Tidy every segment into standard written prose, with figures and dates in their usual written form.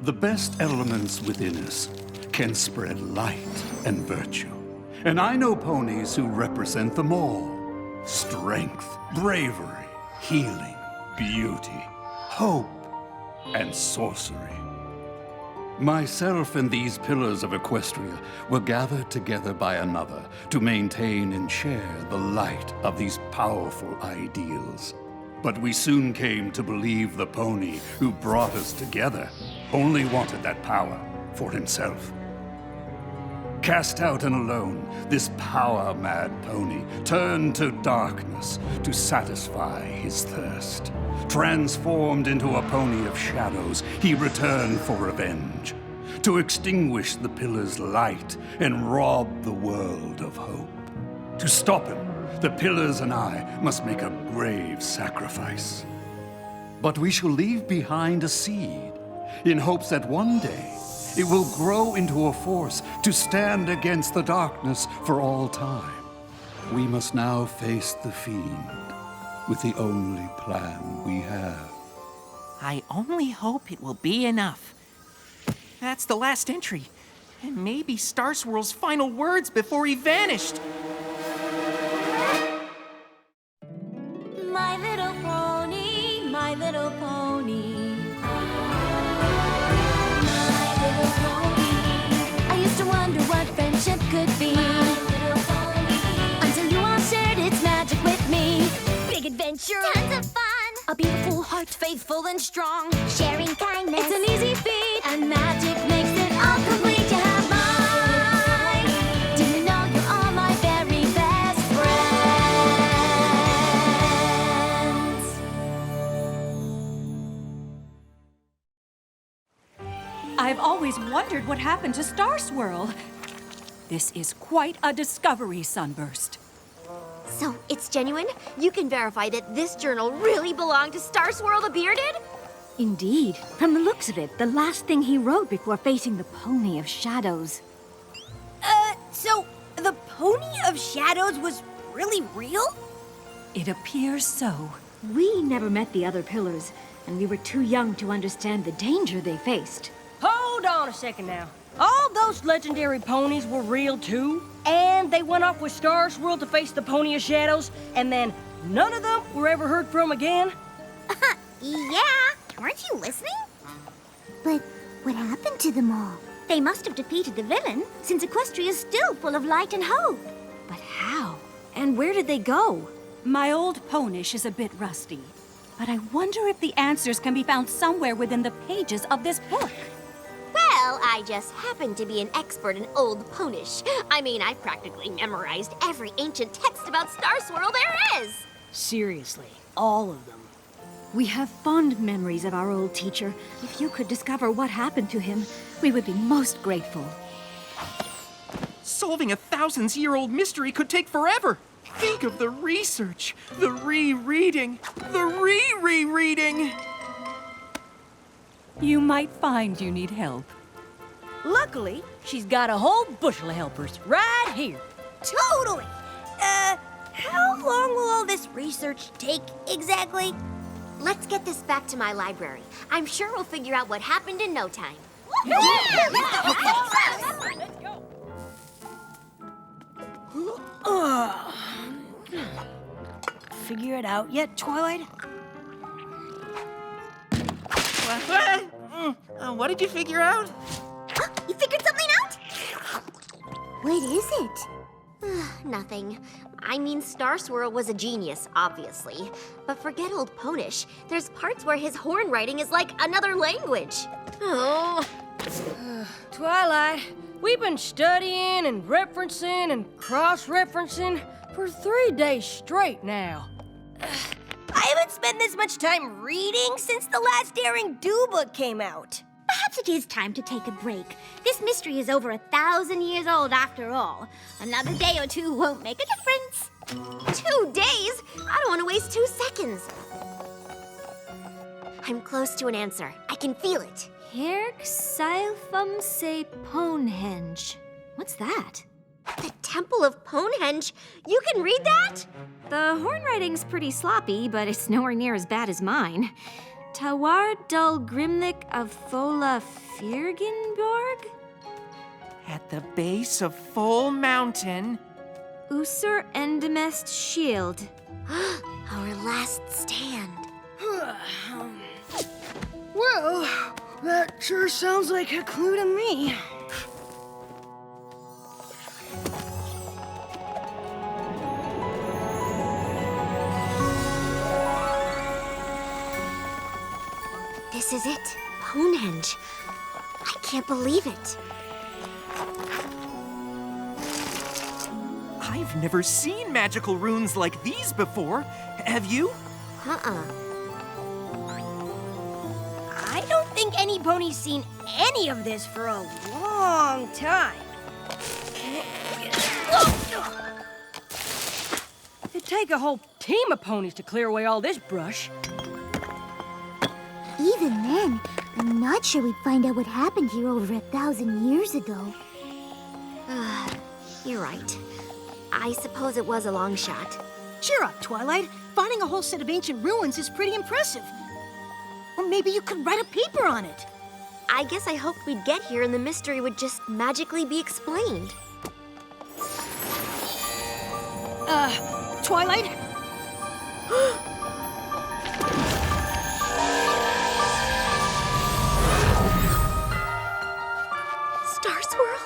The best elements within us can spread light and virtue. And I know ponies who represent them all. Strength, bravery, healing, beauty, hope, and sorcery. Myself and these pillars of Equestria were gathered together by another to maintain and share the light of these powerful ideals. But we soon came to believe the pony who brought us together only wanted that power for himself. Cast out and alone, this power-mad pony turned to darkness to satisfy his thirst. Transformed into a pony of shadows, he returned for revenge, to extinguish the pillar's light and rob the world of hope. To stop him, the pillars and I must make a brave sacrifice. But we shall leave behind a seed, in hopes that one day it will grow into a force to stand against the darkness for all time. We must now face the fiend with the only plan we have. I only hope it will be enough. That's the last entry, and maybe Star Swirl's final words before he vanished. My little pony, my little pony. My little pony. I used to wonder what friendship could be. My little pony. Until you all shared its magic with me. Big adventure. Tons of fun. A beautiful heart, faithful and strong. Sharing kindness. It's an easy feat. And magic makes it all complete. You have mine. Do you know you're all my very best friends? I've always wondered what happened to Star Swirl. This is quite a discovery, Sunburst. So, it's genuine? You can verify that this journal really belonged to Star Swirl the Bearded? Indeed. From the looks of it, the last thing he wrote before facing the Pony of Shadows. So the Pony of Shadows was really real? It appears so. We never met the other pillars, and we were too young to understand the danger they faced. Hold on a second now. All those legendary ponies were real too, and they went off with Star Swirl to face the Pony of Shadows, and then none of them were ever heard from again? Yeah. Weren't you listening? But what happened to them all? They must have defeated the villain, since Equestria is still full of light and hope. But how? And where did they go? My old Ponish is a bit rusty, but I wonder if the answers can be found somewhere within the pages of this book. Well, I just happen to be an expert in Old Ponish. I mean, I've practically memorized every ancient text about Star Swirl there is. Seriously, all of them. We have fond memories of our old teacher. If you could discover what happened to him, we would be most grateful. Solving a thousands-year-old mystery could take forever. Think of the research, the rereading, the re-rereading. You might find you need help. Luckily, she's got a whole bushel of helpers right here. Totally! How long will all this research take exactly? Let's get this back to my library. I'm sure we'll figure out what happened in no time. Figure it out yet, Twilight? What did you figure out? You figured something out? What is it? Nothing. I mean, Star Swirl was a genius, obviously. But forget Old Ponish. There's parts where his horn writing is like another language. Oh. Twilight, we've been studying and referencing and cross-referencing for 3 days straight now. I haven't spent this much time reading since the last Daring Do book came out. Perhaps it is time to take a break. This mystery is over 1,000 years old after all. Another day or two won't make a difference. 2 days? I don't want to waste 2 seconds. I'm close to an answer. I can feel it. Herc Silphum se Ponehenge. What's that? The Temple of Ponehenge? You can read that? The horn writing's pretty sloppy, but it's nowhere near as bad as mine. Tawar Dul Grimlik of Fola Firgenborg? At the base of Full Mountain. Usur Endemest Shield. Our last stand. Well, that sure sounds like a clue to me. This is it, Ponehenge. I can't believe it. I've never seen magical runes like these before. Have you? Uh-uh. I don't think any pony's seen any of this for a long time. It'd take a whole team of ponies to clear away all this brush. Even then, I'm not sure we'd find out what happened here over 1,000 years ago. You're right. I suppose it was a long shot. Cheer up, Twilight. Finding a whole set of ancient ruins is pretty impressive. Or maybe you could write a paper on it. I guess I hoped we'd get here and the mystery would just magically be explained. Twilight? Star Swirl?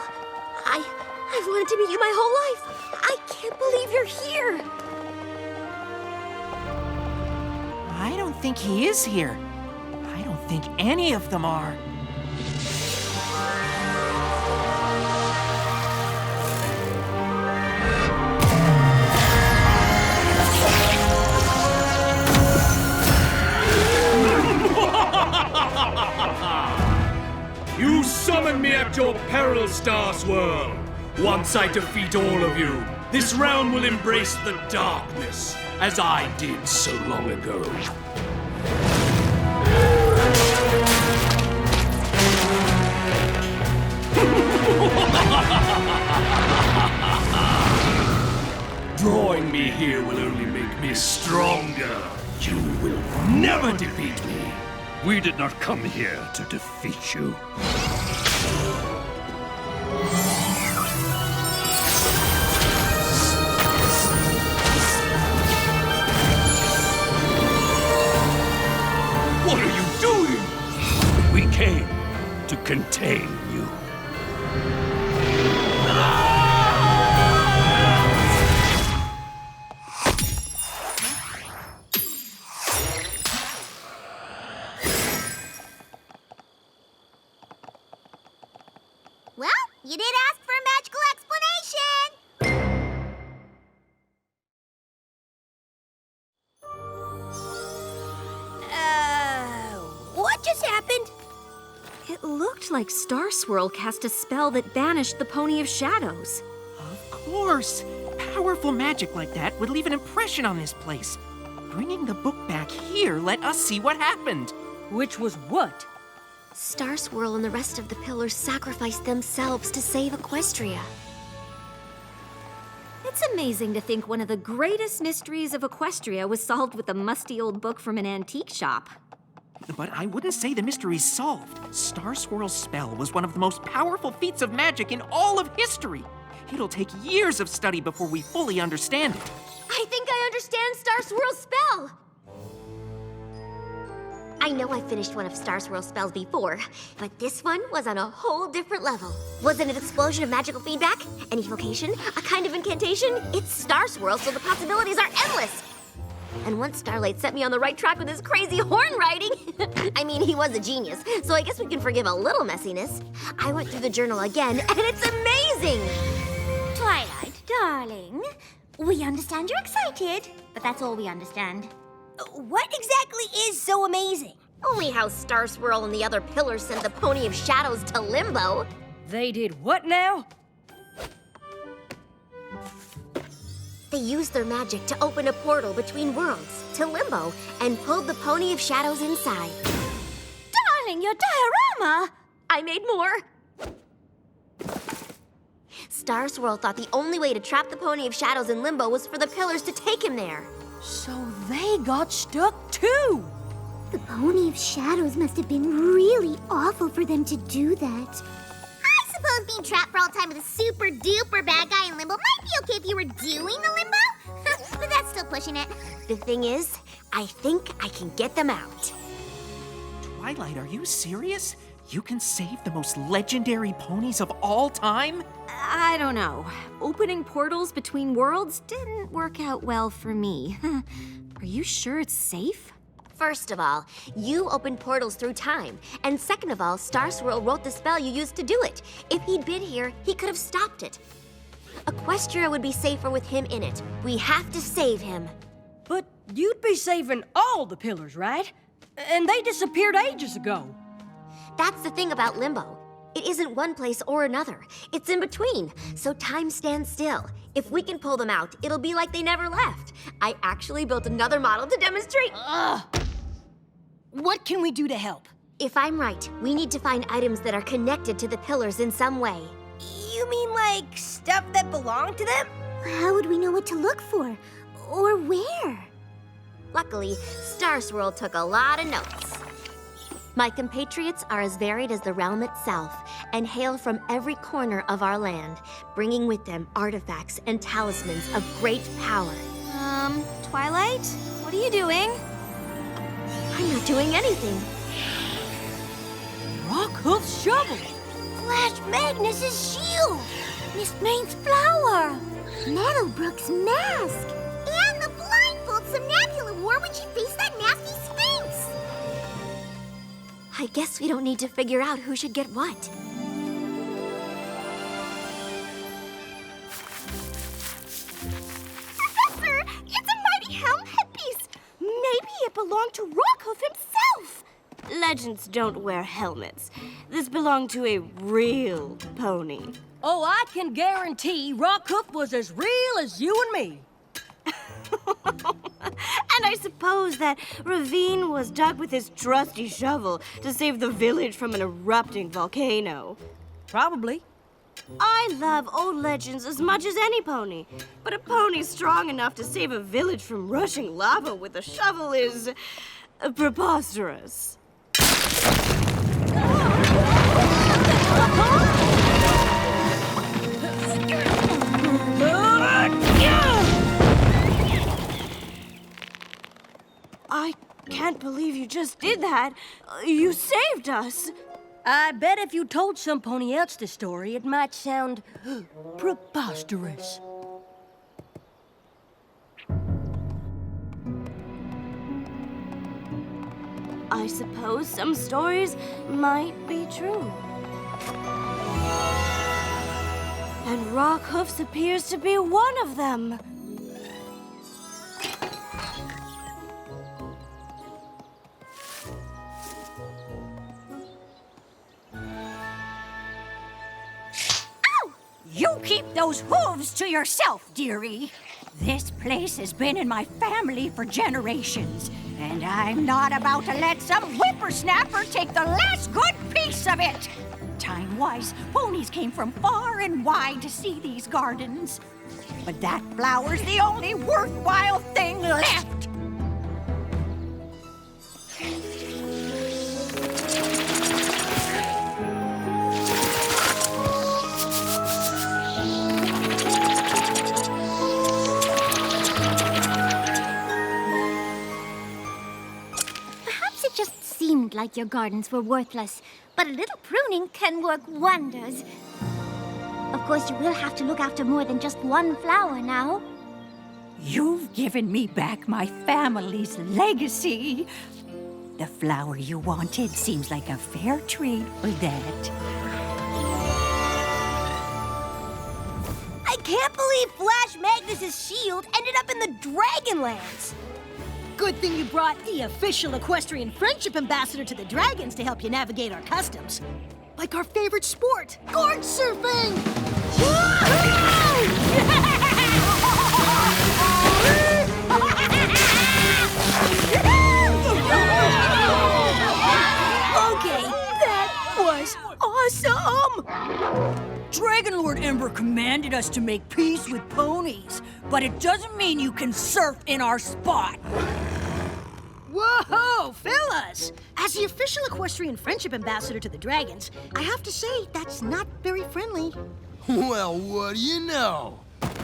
I've wanted to meet you my whole life. I can't believe you're here. I don't think he is here. I don't think any of them are. You summon me at your peril, Star Swirl. Once I defeat all of you, this realm will embrace the darkness, as I did so long ago. Drawing me here will only make me stronger. You will never defeat me. We did not come here to defeat you. What are you doing? We came to contain you. Well, you did ask for a magical explanation! What just happened? It looked like Star Swirl cast a spell that banished the Pony of Shadows. Of course. Powerful magic like that would leave an impression on this place. Bringing the book back here let us see what happened. Which was what? Star Swirl and the rest of the pillars sacrificed themselves to save Equestria. It's amazing to think one of the greatest mysteries of Equestria was solved with a musty old book from an antique shop. But I wouldn't say the mystery's solved. Star Swirl's spell was one of the most powerful feats of magic in all of history. It'll take years of study before we fully understand it. I think I understand Star Swirl's spell! I know I finished one of Star Swirl's spells before, but this one was on a whole different level. Was it an explosion of magical feedback? An evocation? A kind of incantation? It's Star Swirl, so the possibilities are endless! And once Starlight set me on the right track with his crazy horn riding, I mean, he was a genius, so I guess we can forgive a little messiness. I went through the journal again, and it's amazing! Twilight, darling, we understand you're excited, but that's all we understand. What exactly is so amazing? Only how Star Swirl and the other pillars sent the Pony of Shadows to Limbo. They did what now? They used their magic to open a portal between worlds, to Limbo, and pulled the Pony of Shadows inside. Darling, your diorama! I made more! Star Swirl thought the only way to trap the Pony of Shadows in Limbo was for the pillars to take him there. So they got stuck too. The Pony of Shadows must have been really awful for them to do that. I suppose being trapped for all time with a super duper bad guy in limbo might be okay if you were doing the limbo, but that's still pushing it. The thing is, I think I can get them out. Twilight, are you serious? You can save the most legendary ponies of all time? I don't know. Opening portals between worlds didn't work out well for me. Are you sure it's safe? First of all, you opened portals through time. And second of all, Star Swirl wrote the spell you used to do it. If he'd been here, he could have stopped it. Equestria would be safer with him in it. We have to save him. But you'd be saving all the pillars, right? And they disappeared ages ago. That's the thing about limbo. It isn't one place or another. It's in between, so time stands still. If we can pull them out, it'll be like they never left. I actually built another model to demonstrate. What can we do to help? If I'm right, we need to find items that are connected to the pillars in some way. You mean like stuff that belong to them? How would we know what to look for? Or where? Luckily, Star Swirl took a lot of notes. My compatriots are as varied as the realm itself and hail from every corner of our land, bringing with them artifacts and talismans of great power. Twilight? What are you doing? I'm not doing anything. Rockhoof's shovel! Flash Magnus's shield! Miss Maine's flower! Meadowbrook's mask! And the blindfold Somnambula wore when she faced that nasty Sphinx! I guess we don't need to figure out who should get what. Professor, it's a mighty helm headpiece! Maybe it belonged to Rockhoof himself! Legends don't wear helmets. This belonged to a real pony. Oh, I can guarantee Rockhoof was as real as you and me. And I suppose that ravine was dug with his trusty shovel to save the village from an erupting volcano. Probably. I love old legends as much as any pony, but a pony strong enough to save a village from rushing lava with a shovel is preposterous. I can't believe you just did that. You saved us. I bet if you told some pony else the story, it might sound preposterous. I suppose some stories might be true. And Rockhoofs appears to be one of them. You keep those hooves to yourself, dearie. This place has been in my family for generations, and I'm not about to let some whippersnapper take the last good piece of it. Time-wise, ponies came from far and wide to see these gardens. But that flower's the only worthwhile thing left. Like your gardens were worthless, but a little pruning can work wonders. Of course, you will have to look after more than just one flower now. You've given me back my family's legacy. The flower you wanted seems like a fair trade for that. I can't believe Flash Magnus's shield ended up in the Dragonlands. Good thing you brought the official equestrian friendship ambassador to the dragons to help you navigate our customs. Like our favorite sport, gorge surfing! Okay, that was awesome! Dragon Lord Ember commanded us to make peace with ponies, but it doesn't mean you can surf in our spot. Whoa, fellas! As the official equestrian friendship ambassador to the dragons, I have to say that's not very friendly. Well, what do you know?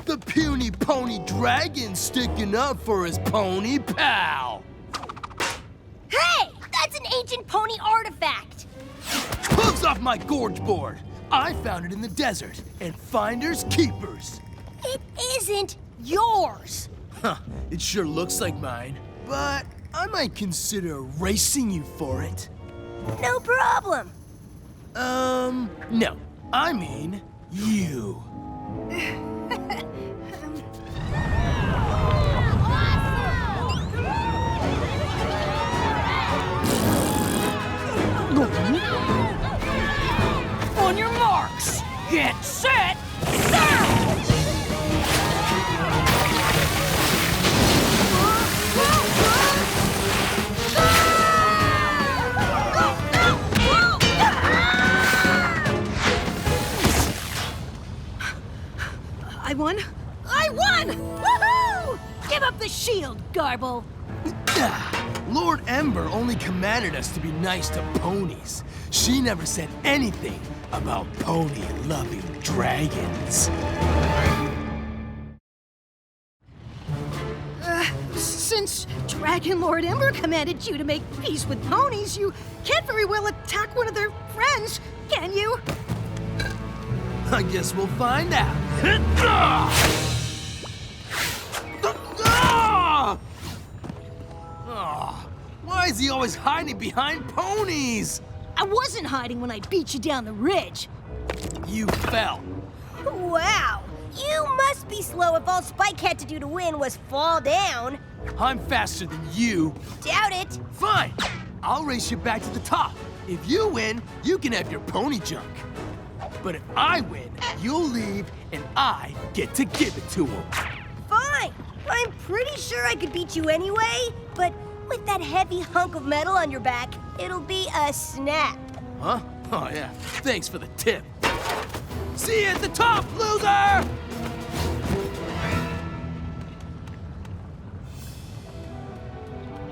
The puny pony dragon's sticking up for his pony pal. Hey! That's an ancient pony artifact! Hooves off my gorge board! I found it in the desert, and finders keepers. It isn't yours! Huh, it sure looks like mine, but I might consider racing you for it. No problem. No. I mean, you. On your marks, get set, set! I won! I won! Woohoo! Give up the shield, Garble. Lord Ember only commanded us to be nice to ponies. She never said anything about pony-loving dragons. Since Dragon Lord Ember commanded you to make peace with ponies, you can't very well attack one of their friends, can you? I guess we'll find out. Why is he always hiding behind ponies? I wasn't hiding when I beat you down the ridge. You fell. Wow! You must be slow if all Spike had to do to win was fall down. I'm faster than you. Doubt it. Fine. I'll race you back to the top. If you win, you can have your pony junk. But if I win, you'll leave and I get to give it to him. Fine. I'm pretty sure I could beat you anyway, but with that heavy hunk of metal on your back, it'll be a snap. Huh? Oh, yeah. Thanks for the tip. See you at the top, loser!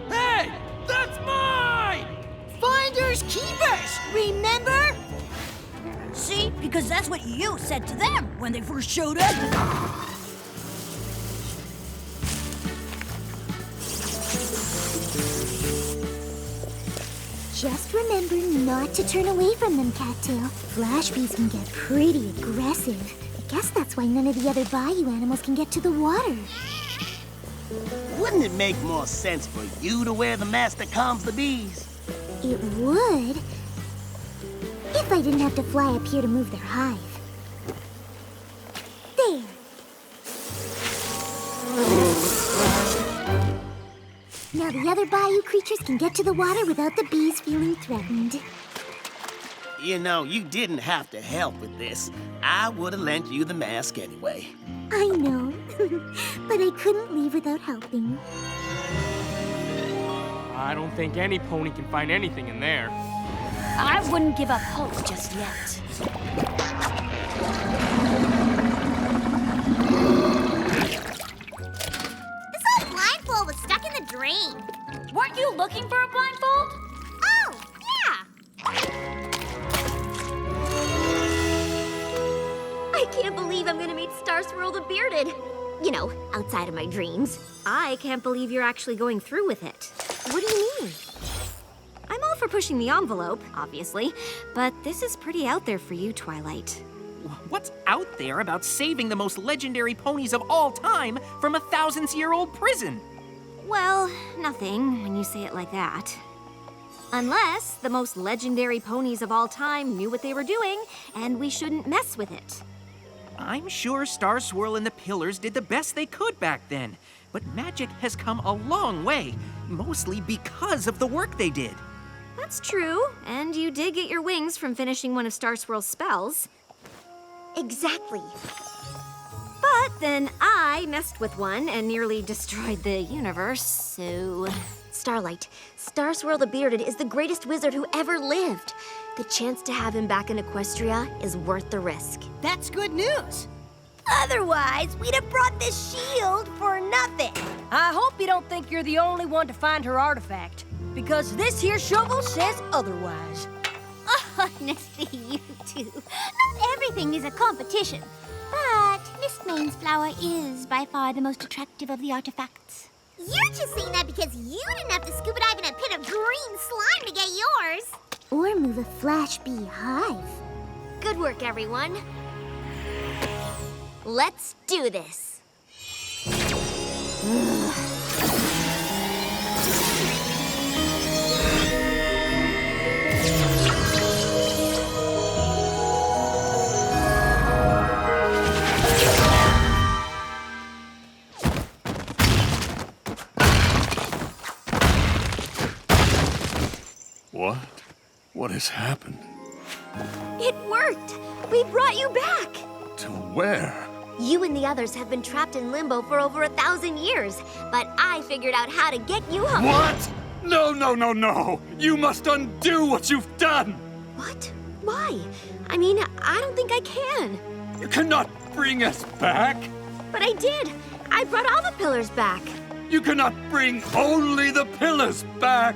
Hey! That's mine! Finders keepers, remember? See, because that's what you said to them when they first showed up. Just remember not to turn away from them, Cattail. Flash bees can get pretty aggressive. I guess that's why none of the other bayou animals can get to the water. Wouldn't it make more sense for you to wear the mask that calms the bees? It would. If I didn't have to fly up here to move their hive. There. Now the other bayou creatures can get to the water without the bees feeling threatened. You know, you didn't have to help with this. I would have lent you the mask anyway. I know, but I couldn't leave without helping. I don't think any pony can find anything in there. I wouldn't give up hope just yet. This old blindfold was stuck in the drain. Weren't you looking for a blindfold? Oh, yeah. I can't believe I'm gonna meet Star Swirl the Bearded. You know, outside of my dreams. I can't believe you're actually going through with it. What do you mean? I'm all for pushing the envelope, obviously, but this is pretty out there for you, Twilight. What's out there about saving the most legendary ponies of all time from a thousands-year-old prison? Well, nothing when you say it like that. Unless the most legendary ponies of all time knew what they were doing, and we shouldn't mess with it. I'm sure Star Swirl and the Pillars did the best they could back then, but magic has come a long way, mostly because of the work they did. That's true, and you did get your wings from finishing one of Star Swirl's spells. Exactly. But then I messed with one and nearly destroyed the universe, so... Starlight, Star Swirl the Bearded is the greatest wizard who ever lived. The chance to have him back in Equestria is worth the risk. That's good news. Otherwise, we'd have brought this shield for nothing. I hope you don't think you're the only one to find her artifact, because this here shovel says otherwise. Honestly, you two. Not everything is a competition. But Miss Main's flower is by far the most attractive of the artifacts. You're just saying that because you didn't have to scuba dive in a pit of green slime to get yours. Or move a flash beehive. Good work, everyone. Let's do this. What? What has happened? It worked! We brought you back! To where? You and the others have been trapped in limbo for over 1,000 years, but I figured out how to get you home. What? No, no, no, no! You must undo what you've done! What? Why? I mean, I don't think I can. You cannot bring us back! But I did! I brought all the pillars back! You cannot bring only the pillars back!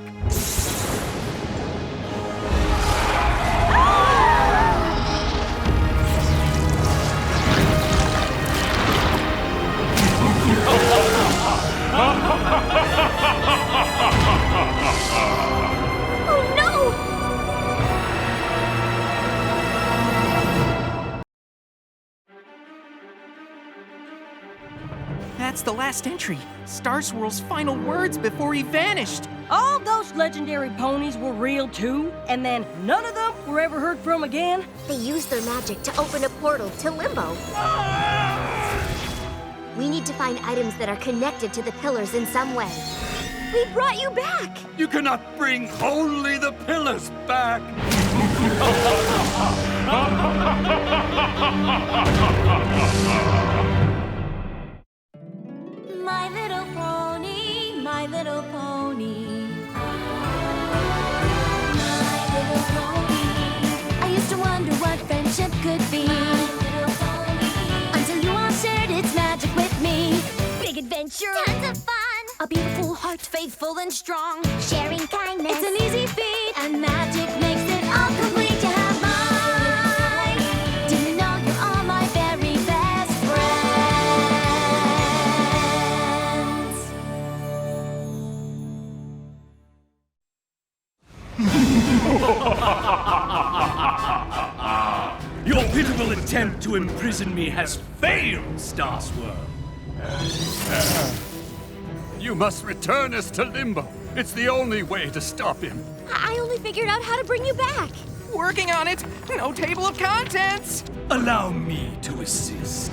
Oh no! That's the last entry. Star Swirl's final words before he vanished. All those legendary ponies were real too, and then none of them were ever heard from again. They used their magic to open a portal to Limbo. We need to find items that are connected to the pillars in some way. We brought you back! You cannot bring only the pillars back! My little pony, my little pony. My little pony. I used to wonder what friendship could be. Until you all shared its magic with me. Big adventure, tons of fun. A beautiful heart, faithful and strong. Sharing kindness, it's an easy feat. And magic makes it all complete. You have mine. Do you know you're all my very best friends? Your pitiful attempt to imprison me has failed, Star Swirl. You must return us to Limbo. It's the only way to stop him. I only figured out how to bring you back. Working on it. No table of contents. Allow me to assist.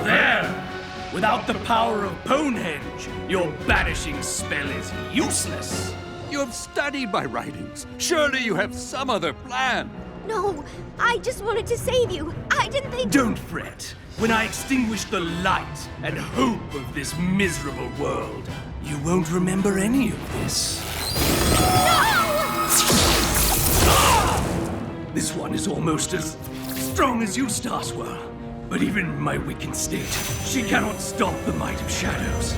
There! Without the power of Ponehenge, your banishing spell is useless. You have studied my writings. Surely you have some other plan. No, I just wanted to save you. I didn't think... Don't fret. When I extinguish the light and hope of this miserable world, you won't remember any of this. No! This one is almost as strong as you, Star Swirl. But even in my weakened state, she cannot stop the might of shadows.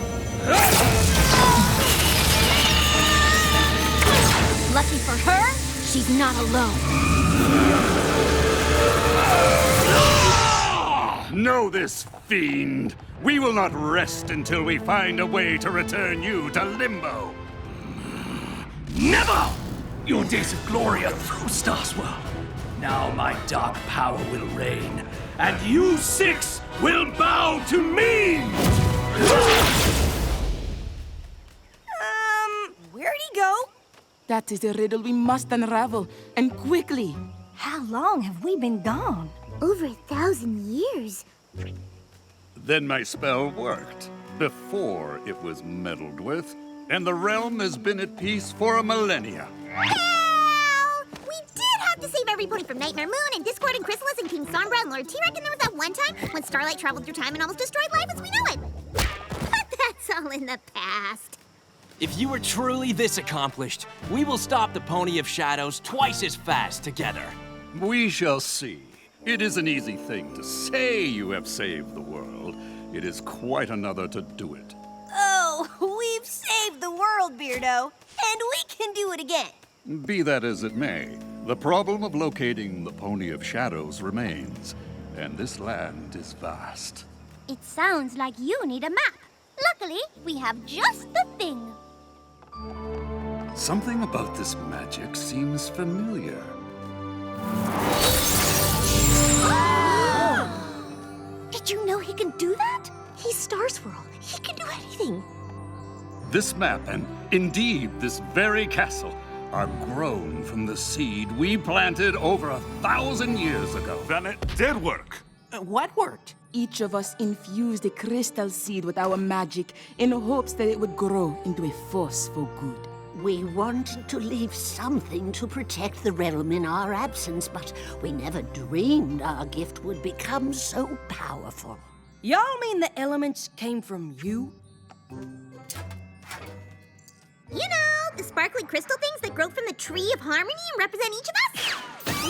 Lucky for her, she's not alone. Know this, fiend. We will not rest until we find a way to return you to Limbo. Never! Your days of glory are through, Star Swirl. Now my dark power will reign, and you six will bow to me! Where'd he go? That is a riddle we must unravel, and quickly. How long have we been gone? Over 1,000 years. Then my spell worked, before it was meddled with, and the realm has been at peace for a millennia. Well, we did have to save Everypony from Nightmare Moon and Discord and Chrysalis and King Sombra and Lord T-Rex, and there was that one time when Starlight traveled through time and almost destroyed life as we know it. But that's all in the past. If you are truly this accomplished, we will stop the Pony of Shadows twice as fast together. We shall see. It is an easy thing to say you have saved the world. It is quite another to do it. Oh, we've saved the world, Beardo, and we can do it again. Be that as it may, the problem of locating the Pony of Shadows remains, and this land is vast. It sounds like you need a map. Luckily, we have just the thing. Something about this magic seems familiar. Did you know he can do that? He's Star Swirl. He can do anything. This map, and indeed this very castle, are grown from the seed we planted over 1,000 years ago. Then it did work. What worked? Each of us infused a crystal seed with our magic in hopes that it would grow into a force for good. We wanted to leave something to protect the realm in our absence, but we never dreamed our gift would become so powerful. Y'all mean the elements came from you? You know, the sparkly crystal things that grow from the tree of harmony and represent each of us?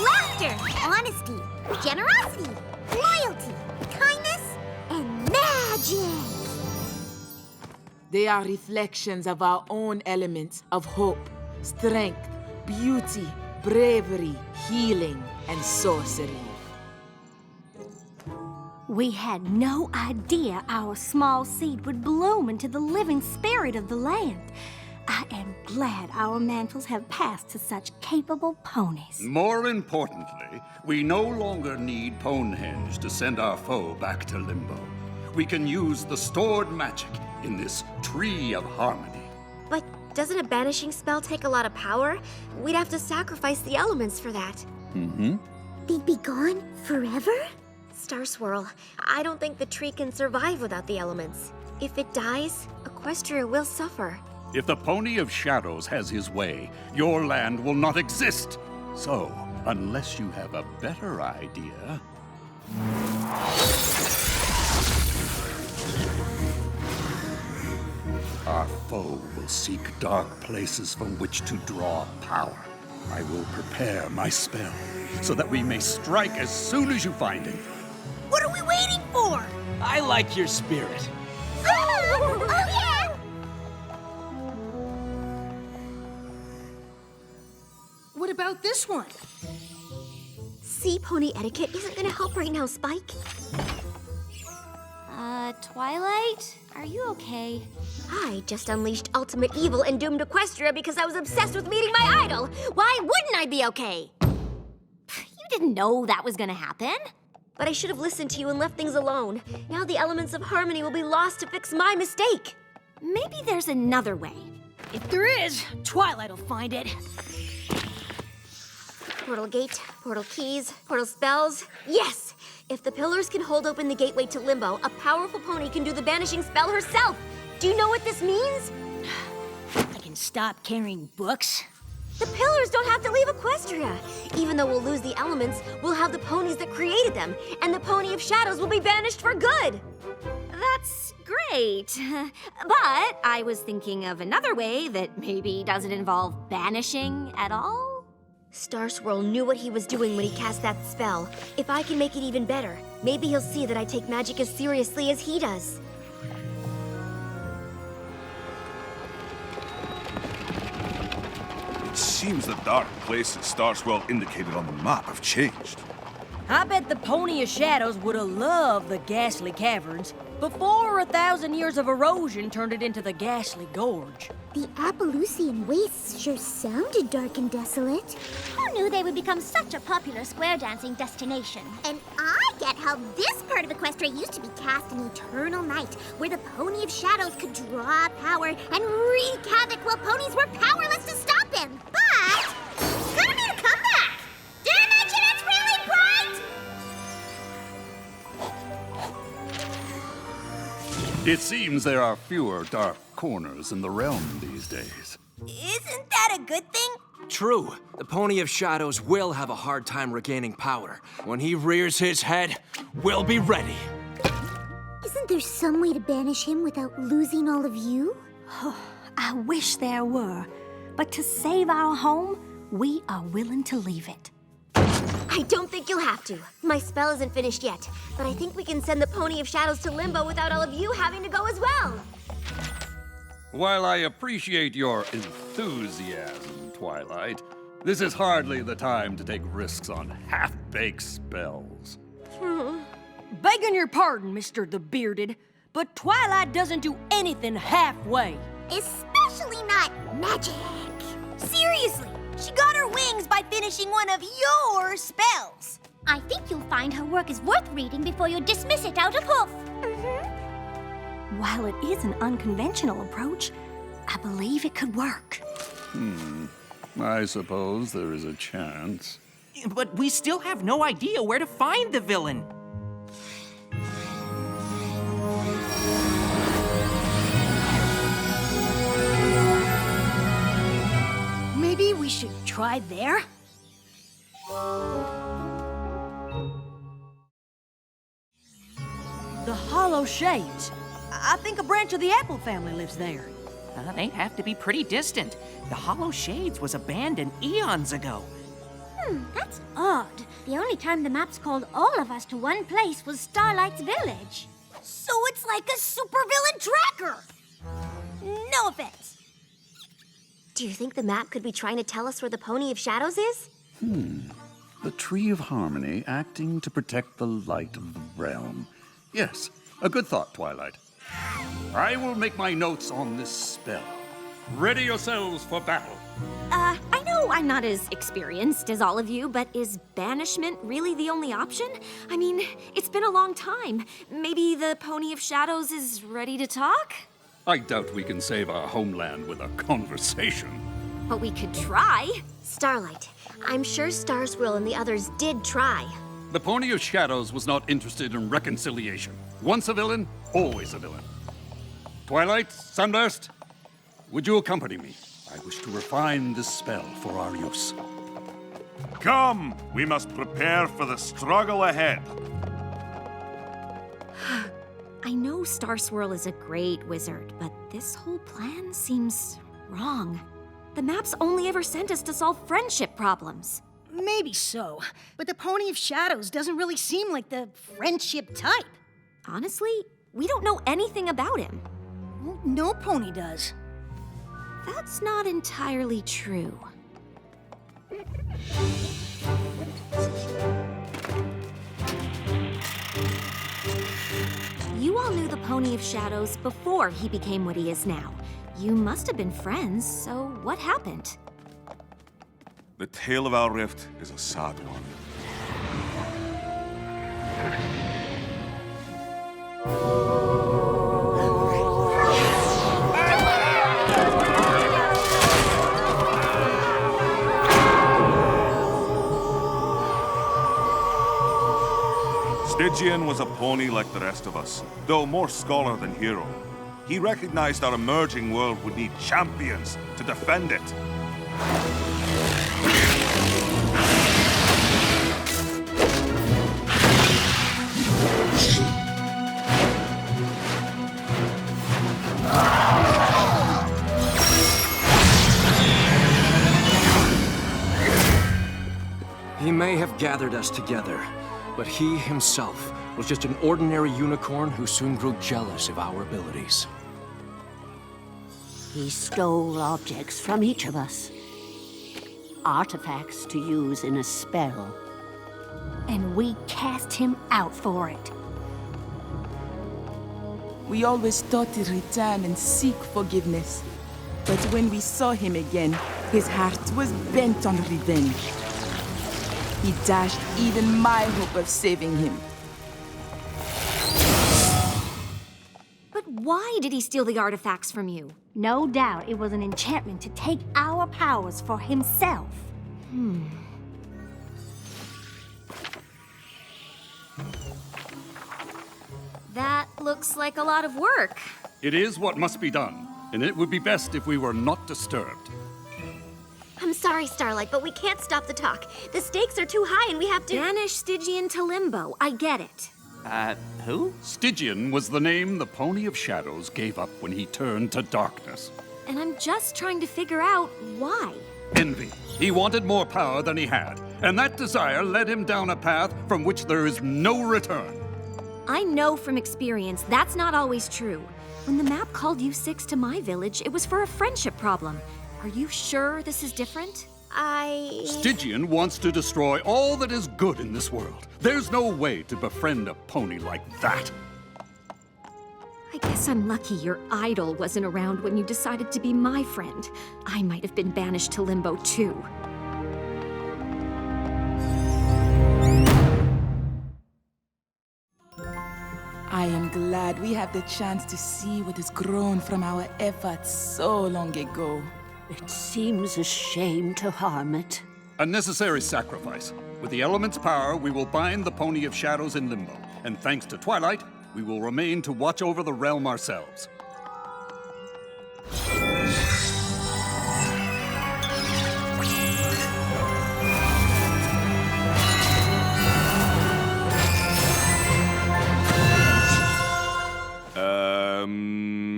Laughter, honesty, generosity, loyalty, kindness, and magic. They are reflections of our own elements of hope, strength, beauty, bravery, healing, and sorcery. We had no idea our small seed would bloom into the living spirit of the land. I am glad our mantles have passed to such capable ponies. More importantly, we no longer need Ponehenge to send our foe back to Limbo. We can use the stored magic in this tree of harmony. But doesn't a banishing spell take a lot of power? We'd have to sacrifice the elements for that. Mm-hmm. They'd be gone forever? Star Swirl, I don't think the tree can survive without the elements. If it dies, Equestria will suffer. If the Pony of Shadows has his way, your land will not exist. So, unless you have a better idea... Our foe will seek dark places from which to draw power. I will prepare my spell so that we may strike as soon as you find it. What are we waiting for? I like your spirit. Oh yeah! What about this one? Sea pony etiquette isn't gonna help right now, Spike. Twilight? Are you okay? I just unleashed ultimate evil and doomed Equestria because I was obsessed with meeting my idol. Why wouldn't I be okay? You didn't know that was gonna happen. But I should have listened to you and left things alone. Now the elements of harmony will be lost to fix my mistake. Maybe there's another way. If there is, Twilight will find it. Portal gate, portal keys, portal spells. Yes! If the pillars can hold open the gateway to Limbo, a powerful pony can do the banishing spell herself. Do you know what this means? I can stop carrying books. The pillars don't have to leave Equestria. Even though we'll lose the elements, we'll have the ponies that created them, and the Pony of Shadows will be banished for good. That's great. But I was thinking of another way that maybe doesn't involve banishing at all. Star Swirl knew what he was doing when he cast that spell. If I can make it even better, maybe he'll see that I take magic as seriously as he does. It seems the dark places Star Swirl indicated on the map have changed. I bet the Pony of Shadows would have loved the ghastly caverns before 1,000 years of erosion turned it into the ghastly gorge. The Appaloosian wastes sure sounded dark and desolate. Who knew they would become such a popular square dancing destination? And I get how this part of Equestria used to be cast in eternal night, where the Pony of Shadows could draw power and wreak havoc while ponies were powerless to stop him. But it's gonna be a comeback. Did I mention it's really bright? It seems there are fewer dark corners in the realm these days. Isn't that a good thing? True. The Pony of Shadows will have a hard time regaining power. When he rears his head, we'll be ready. Is Isn't there some way to banish him without losing all of you? I wish there were. But to save our home, we are willing to leave it. I don't think you'll have to. My spell isn't finished yet, but I think we can send the Pony of Shadows to Limbo without all of you having to go as well. While I appreciate your enthusiasm, Twilight, this is hardly the time to take risks on half-baked spells. Begging your pardon, Mr. the Bearded, but Twilight doesn't do anything halfway. Especially not magic. Seriously, she got her wings by finishing one of your spells. I think you'll find her work is worth reading before you dismiss it out of hoof. While it is an unconventional approach, I believe it could work. I suppose there is a chance. But we still have no idea where to find the villain. Maybe we should try there? The Hollow Shades. I think a branch of the Apple family lives there. They'd have to be pretty distant. The Hollow Shades was abandoned eons ago. That's odd. The only time the maps called all of us to one place was Starlight's village. So it's like a supervillain tracker. No offense. Do you think the map could be trying to tell us where the Pony of Shadows is? The Tree of Harmony acting to protect the light of the realm. Yes, a good thought, Twilight. I will make my notes on this spell. Ready yourselves for battle. I know I'm not as experienced as all of you, but is banishment really the only option? I mean, it's been a long time. Maybe the Pony of Shadows is ready to talk? I doubt we can save our homeland with a conversation. But we could try. Starlight, I'm sure Star Swirl and the others did try. The Pony of Shadows was not interested in reconciliation. Once a villain, always a villain. Twilight, Sunburst, would you accompany me? I wish to refine this spell for our use. Come! We must prepare for the struggle ahead. I know Star Swirl is a great wizard, but this whole plan seems wrong. The maps only ever sent us to solve friendship problems. Maybe so, but the Pony of Shadows doesn't really seem like the friendship type. Honestly, we don't know anything about him. Well, no pony does. That's not entirely true. You all knew the Pony of Shadows before he became what he is now. You must have been friends, so what happened? The tale of our rift is a sad one. Stygian was a pony like the rest of us, though more scholar than hero. He recognized our emerging world would need champions to defend it. He may have gathered us together, but he himself was just an ordinary unicorn who soon grew jealous of our abilities. He stole objects from each of us. Artifacts to use in a spell. And we cast him out for it. We always thought to return and seek forgiveness. But when we saw him again, his heart was bent on revenge. He dashed even my hope of saving him. But why did he steal the artifacts from you? No doubt it was an enchantment to take our powers for himself. That looks like a lot of work. It is what must be done, and it would be best if we were not disturbed. I'm sorry, Starlight, but we can't stop the talk. The stakes are too high and we have to— Banish Stygian to Limbo. I get it. Who? Stygian was the name the Pony of Shadows gave up when he turned to darkness. And I'm just trying to figure out why. Envy. He wanted more power than he had, and that desire led him down a path from which there is no return. I know from experience that's not always true. When the map called you six to my village, it was for a friendship problem. Are you sure this is different? Stygian wants to destroy all that is good in this world. There's no way to befriend a pony like that. I guess I'm lucky your idol wasn't around when you decided to be my friend. I might have been banished to Limbo too. I am glad we have the chance to see what has grown from our efforts so long ago. It seems a shame to harm it. A necessary sacrifice. With the element's power, we will bind the Pony of Shadows in Limbo. And thanks to Twilight, we will remain to watch over the realm ourselves.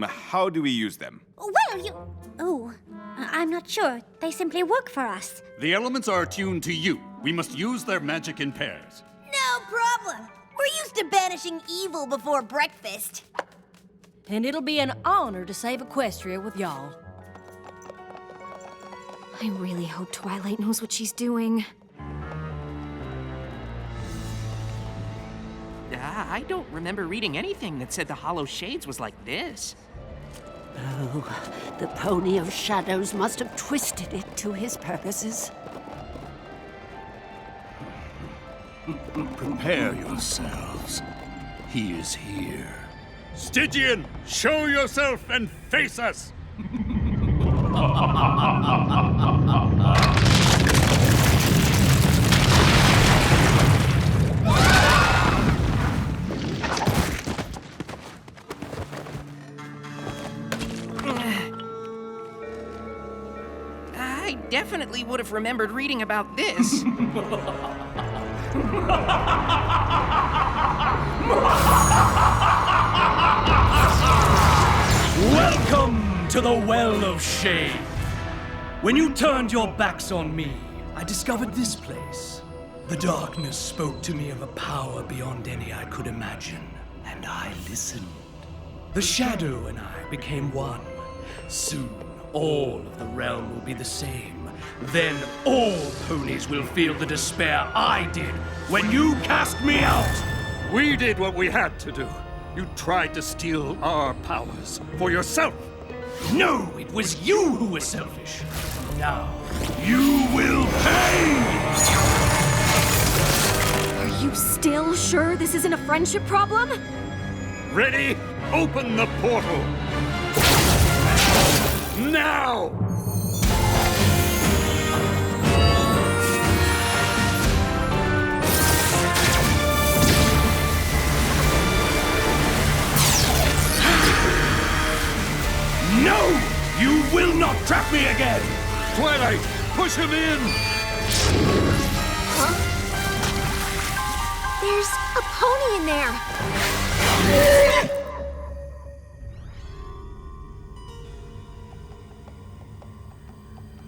How do we use them? Oh, I'm not sure. They simply work for us. The elements are attuned to you. We must use their magic in pairs. No problem. We're used to banishing evil before breakfast. And it'll be an honor to save Equestria with y'all. I really hope Twilight knows what she's doing. I don't remember reading anything that said the Hollow Shades was like this. Oh, the Pony of Shadows must have twisted it to his purposes. Prepare yourselves. He is here. Stygian, show yourself and face us! I definitely would have remembered reading about this. Welcome to the Well of Shade. When you turned your backs on me, I discovered this place. The darkness spoke to me of a power beyond any I could imagine, and I listened. The shadow and I became one. Soon, all of the realm will be the same. Then all ponies will feel the despair I did when you cast me out. We did what we had to do. You tried to steal our powers for yourself. No, it was you who were selfish. Now, you will pay! Are you still sure this isn't a friendship problem? Ready? Open the portal! Now! No! You will not trap me again! Twilight, push him in! Huh? There's a pony in there!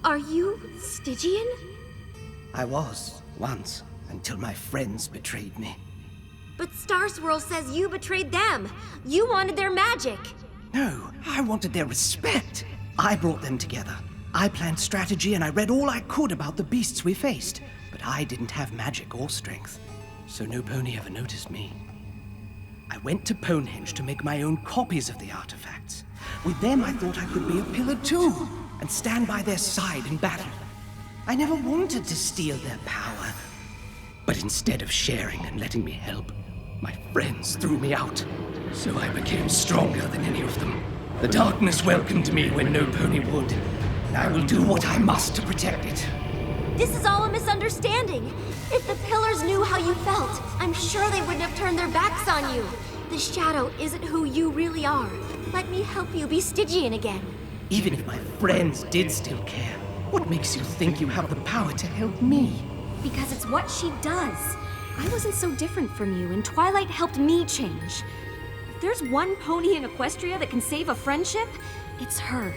Are you Stygian? I was, once, until my friends betrayed me. But Star Swirl says you betrayed them. You wanted their magic. No, I wanted their respect. I brought them together. I planned strategy and I read all I could about the beasts we faced. But I didn't have magic or strength, so no pony ever noticed me. I went to Ponehenge to make my own copies of the artifacts. With them, I thought I could be a pillar too, and stand by their side in battle. I never wanted to steal their power. But instead of sharing and letting me help, my friends threw me out. So I became stronger than any of them. The darkness welcomed me when no pony would. And I will do what I must to protect it. This is all a misunderstanding. If the pillars knew how you felt, I'm sure they wouldn't have turned their backs on you. The shadow isn't who you really are. Let me help you be Stygian again. Even if my friends did still care, what makes you think you have the power to help me? Because it's what she does. I wasn't so different from you, and Twilight helped me change. If there's one pony in Equestria that can save a friendship, it's her.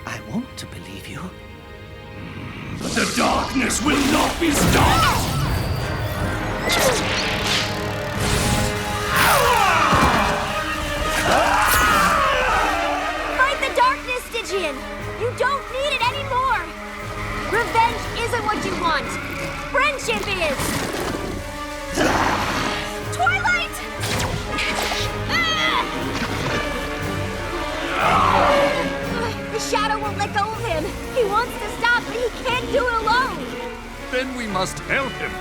I want to believe you. But the darkness will not be stopped! Fight the darkness, Stygian! You don't need it anymore! Revenge isn't what you want! Friendship is! Twilight! The shadow won't let go of him! He wants to stop, but he can't do it alone! Then we must help him.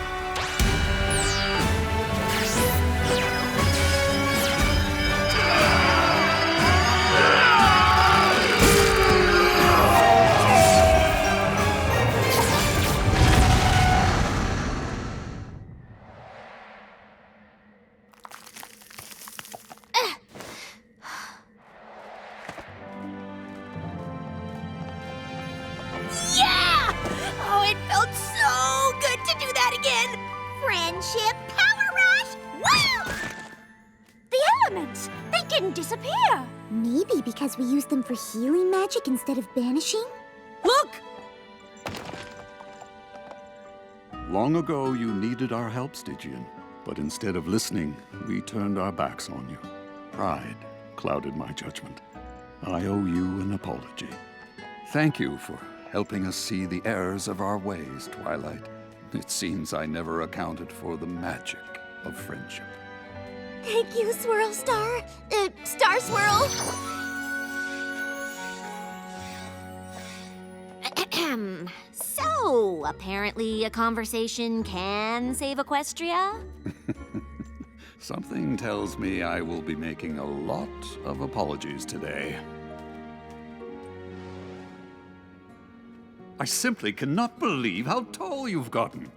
Yeah! Oh, it felt so good to do that again! Friendship power rush! Wow! The elements! They didn't disappear! Maybe because we used them for healing magic instead of banishing? Look! Long ago, you needed our help, Stygian. But instead of listening, we turned our backs on you. Pride clouded my judgment. I owe you an apology. Thank you for helping us see the errors of our ways, Twilight. It seems I never accounted for the magic of friendship. Thank you, Swirl Star. Star Swirl. So, apparently a conversation can save Equestria? Something tells me I will be making a lot of apologies today. I simply cannot believe how tall you've gotten.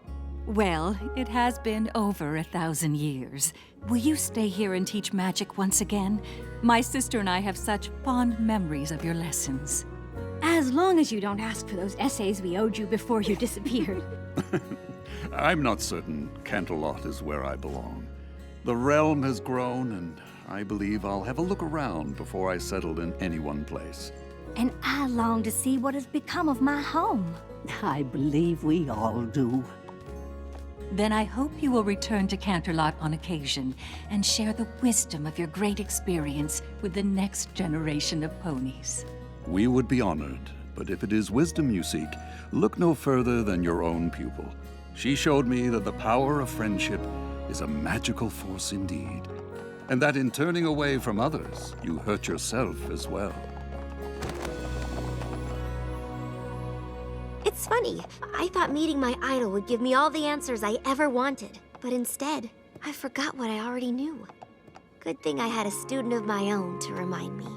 Well, it has been over 1,000 years. Will you stay here and teach magic once again? My sister and I have such fond memories of your lessons. As long as you don't ask for those essays we owed you before you disappeared. I'm not certain Canterlot is where I belong. The realm has grown, and I believe I'll have a look around before I settle in any one place. And I long to see what has become of my home. I believe we all do. Then I hope you will return to Canterlot on occasion and share the wisdom of your great experience with the next generation of ponies. We would be honored, but if it is wisdom you seek, look no further than your own pupil. She showed me that the power of friendship is a magical force indeed, and that in turning away from others, you hurt yourself as well. It's funny. I thought meeting my idol would give me all the answers I ever wanted. But instead, I forgot what I already knew. Good thing I had a student of my own to remind me.